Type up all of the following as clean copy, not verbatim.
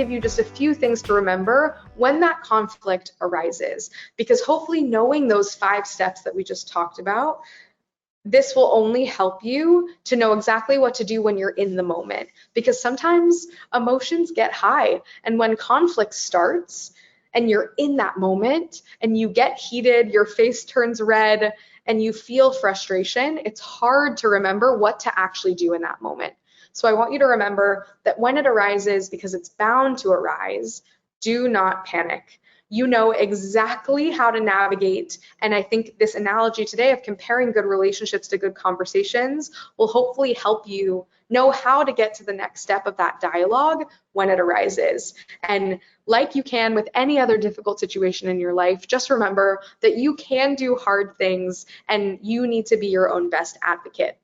give you just a few things to remember when that conflict arises, because hopefully knowing those 5 steps that we just talked about, this will only help you to know exactly what to do when you're in the moment, because sometimes emotions get high, and when conflict starts and you're in that moment and you get heated, your face turns red and you feel frustration, it's hard to remember what to actually do in that moment. So I want you to remember that when it arises, because it's bound to arise, do not panic. You know exactly how to navigate. And I think this analogy today of comparing good relationships to good conversations will hopefully help you know how to get to the next step of that dialogue when it arises. And like you can with any other difficult situation in your life, just remember that you can do hard things and you need to be your own best advocate.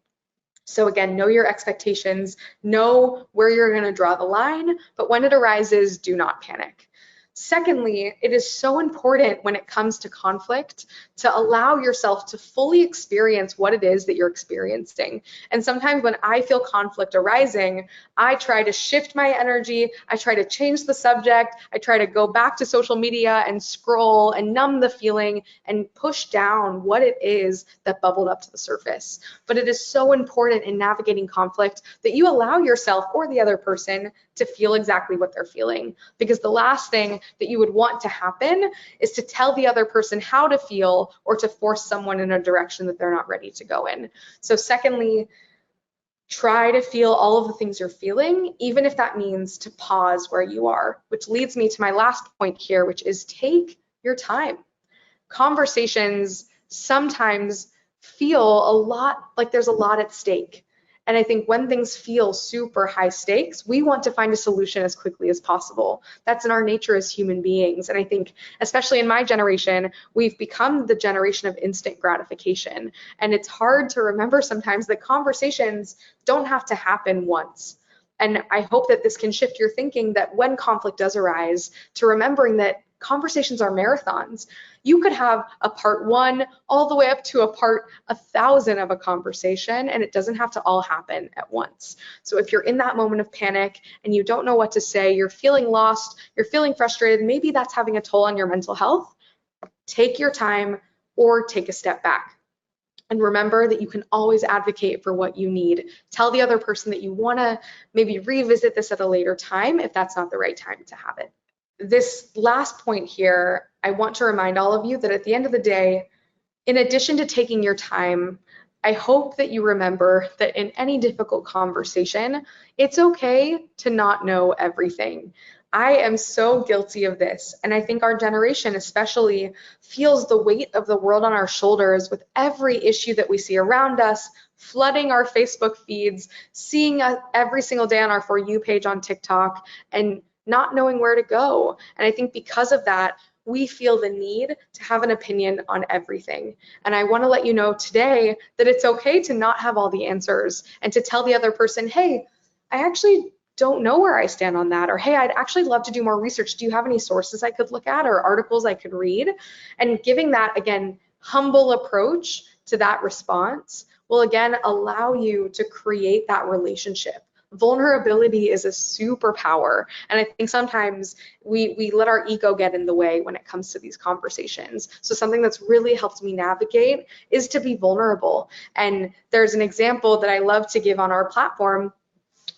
So again, know your expectations, know where you're going to draw the line, but when it arises, do not panic. Secondly, it is so important when it comes to conflict to allow yourself to fully experience what it is that you're experiencing. And sometimes when I feel conflict arising, I try to shift my energy, I try to change the subject, I try to go back to social media and scroll and numb the feeling and push down what it is that bubbled up to the surface. But it is so important in navigating conflict that you allow yourself or the other person to feel exactly what they're feeling, because the last thing that you would want to happen is to tell the other person how to feel or to force someone in a direction that they're not ready to go in. So secondly, try to feel all of the things you're feeling, even if that means to pause where you are, which leads me to my last point here, which is take your time. Conversations sometimes feel a lot like there's a lot at stake. And I think when things feel super high stakes, we want to find a solution as quickly as possible. That's in our nature as human beings. And I think, especially in my generation, we've become the generation of instant gratification. And it's hard to remember sometimes that conversations don't have to happen once. And I hope that this can shift your thinking that when conflict does arise, to remembering that conversations are marathons. You could have a part 1 all the way up to a part 1,000 of a conversation, and it doesn't have to all happen at once. So if you're in that moment of panic and you don't know what to say, you're feeling lost, you're feeling frustrated, maybe that's having a toll on your mental health, take your time or take a step back. And remember that you can always advocate for what you need. Tell the other person that you want to maybe revisit this at a later time if that's not the right time to have it. This last point here, I want to remind all of you that at the end of the day, in addition to taking your time, I hope that you remember that in any difficult conversation, it's okay to not know everything. I am so guilty of this, and I think our generation especially feels the weight of the world on our shoulders with every issue that we see around us, flooding our Facebook feeds, seeing every single day on our For You page on TikTok, and not knowing where to go. And I think because of that, we feel the need to have an opinion on everything. And I want to let you know today that it's okay to not have all the answers and to tell the other person, hey, I actually don't know where I stand on that, or hey, I'd actually love to do more research. Do you have any sources I could look at or articles I could read? And giving that, again, humble approach to that response will again allow you to create that relationship. Vulnerability is a superpower, and I think sometimes we let our ego get in the way when it comes to these conversations. So something that's really helped me navigate is to be vulnerable. And there's an example that I love to give on our platform.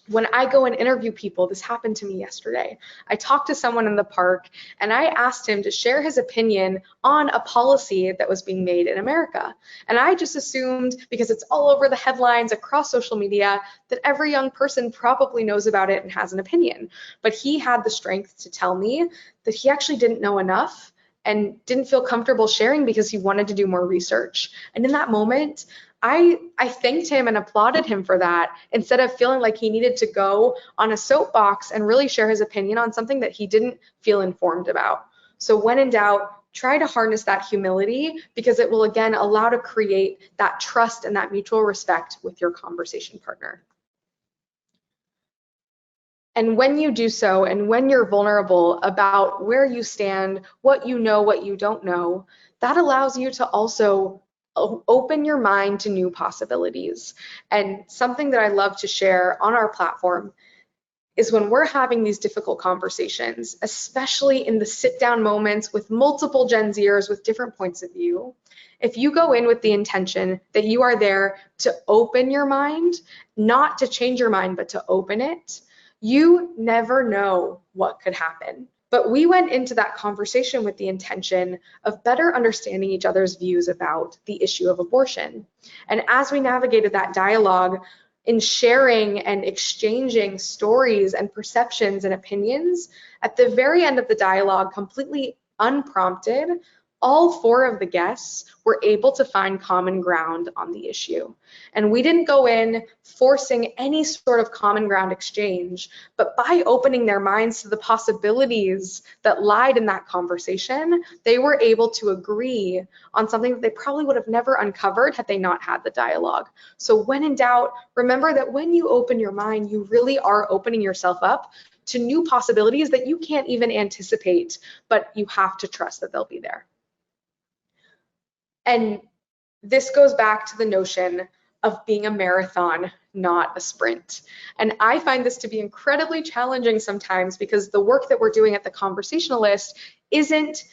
When I go and interview people, this happened to me yesterday. I talked to someone in the park and I asked him to share his opinion on a policy that was being made in America. And I just assumed, because it's all over the headlines across social media, that every young person probably knows about it and has an opinion. But he had the strength to tell me that he actually didn't know enough and didn't feel comfortable sharing because he wanted to do more research. And in that moment, I thanked him and applauded him for that, instead of feeling like he needed to go on a soapbox and really share his opinion on something that he didn't feel informed about. So when in doubt, try to harness that humility, because it will again allow to create that trust and that mutual respect with your conversation partner. And when you do so, and when you're vulnerable about where you stand, what you know, what you don't know, that allows you to also open your mind to new possibilities. And something that I love to share on our platform is when we're having these difficult conversations, especially in the sit-down moments with multiple Gen Zers with different points of view. If you go in with the intention that you are there to open your mind, not to change your mind, but to open it, you never know what could happen. But we went into that conversation with the intention of better understanding each other's views about the issue of abortion. And as we navigated that dialogue, in sharing and exchanging stories and perceptions and opinions, at the very end of the dialogue, completely unprompted, all 4 of the guests were able to find common ground on the issue. And we didn't go in forcing any sort of common ground exchange, but by opening their minds to the possibilities that lied in that conversation, they were able to agree on something that they probably would have never uncovered had they not had the dialogue. So when in doubt, remember that when you open your mind, you really are opening yourself up to new possibilities that you can't even anticipate, but you have to trust that they'll be there. And this goes back to the notion of being a marathon, not a sprint. And I find this to be incredibly challenging sometimes because the work that we're doing at the Conversationalist isn't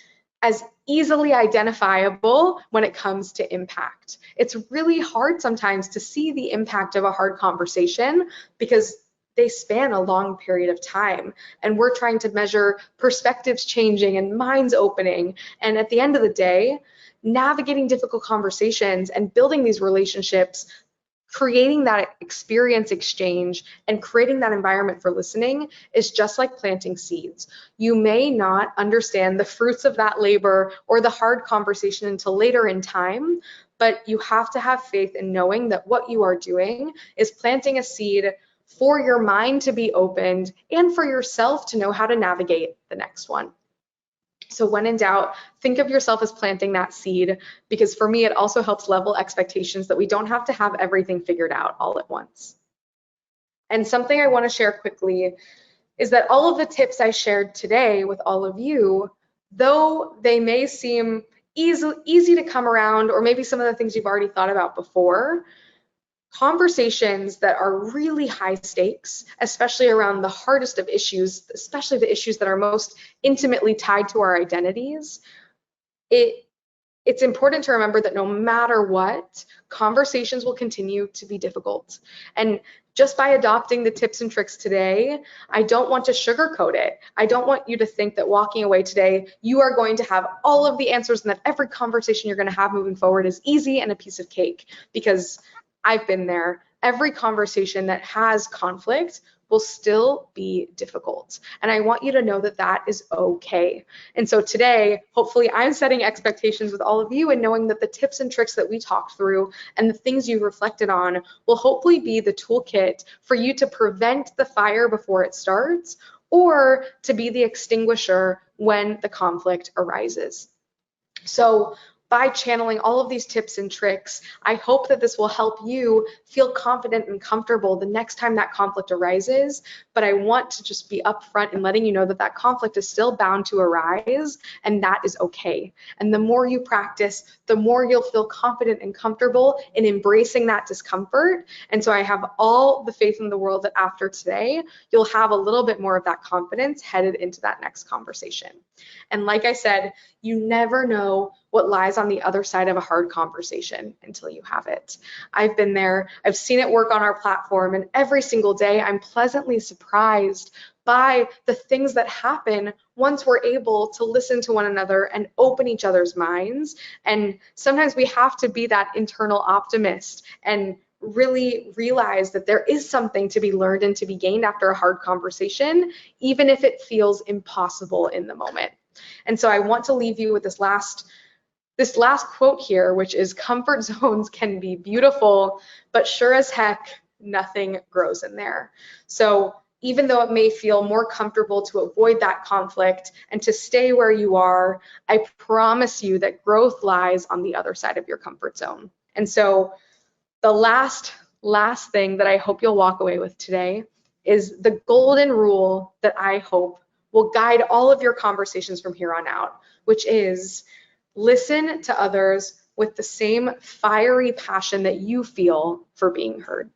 as easily identifiable when it comes to impact. It's really hard sometimes to see the impact of a hard conversation because they span a long period of time, and we're trying to measure perspectives changing and minds opening. And at the end of the day, navigating difficult conversations and building these relationships, creating that experience exchange and creating that environment for listening is just like planting seeds. You may not understand the fruits of that labor or the hard conversation until later in time, but you have to have faith in knowing that what you are doing is planting a seed for your mind to be opened and for yourself to know how to navigate the next one. So when in doubt, think of yourself as planting that seed, because for me, it also helps level expectations that we don't have to have everything figured out all at once. And something I want to share quickly is that all of the tips I shared today with all of you, though they may seem easy to come around, or maybe some of the things you've already thought about before, conversations that are really high stakes, especially around the hardest of issues, especially the issues that are most intimately tied to our identities, it's important to remember that no matter what, conversations will continue to be difficult. And just by adopting the tips and tricks today, I don't want to sugarcoat it. I don't want you to think that walking away today, you are going to have all of the answers and that every conversation you're going to have moving forward is easy and a piece of cake, because I've been there. Every conversation that has conflict will still be difficult. And I want you to know that that is okay. And so today, hopefully I'm setting expectations with all of you and knowing that the tips and tricks that we talked through and the things you reflected on will hopefully be the toolkit for you to prevent the fire before it starts, or to be the extinguisher when the conflict arises. So by channeling all of these tips and tricks, I hope that this will help you feel confident and comfortable the next time that conflict arises. But I want to just be upfront in letting you know that that conflict is still bound to arise, and that is okay. And the more you practice, the more you'll feel confident and comfortable in embracing that discomfort. And so I have all the faith in the world that after today, you'll have a little bit more of that confidence headed into that next conversation. And like I said, you never know what lies on the other side of a hard conversation until you have it. I've been there, I've seen it work on our platform, and every single day I'm pleasantly surprised by the things that happen once we're able to listen to one another and open each other's minds. And sometimes we have to be that internal optimist and really realize that there is something to be learned and to be gained after a hard conversation, even if it feels impossible in the moment. And so I want to leave you with this last quote here, which is, comfort zones can be beautiful, but sure as heck, nothing grows in there. So even though it may feel more comfortable to avoid that conflict and to stay where you are, I promise you that growth lies on the other side of your comfort zone. And so the last thing that I hope you'll walk away with today is the golden rule that I hope will guide all of your conversations from here on out, which is listen to others with the same fiery passion that you feel for being heard.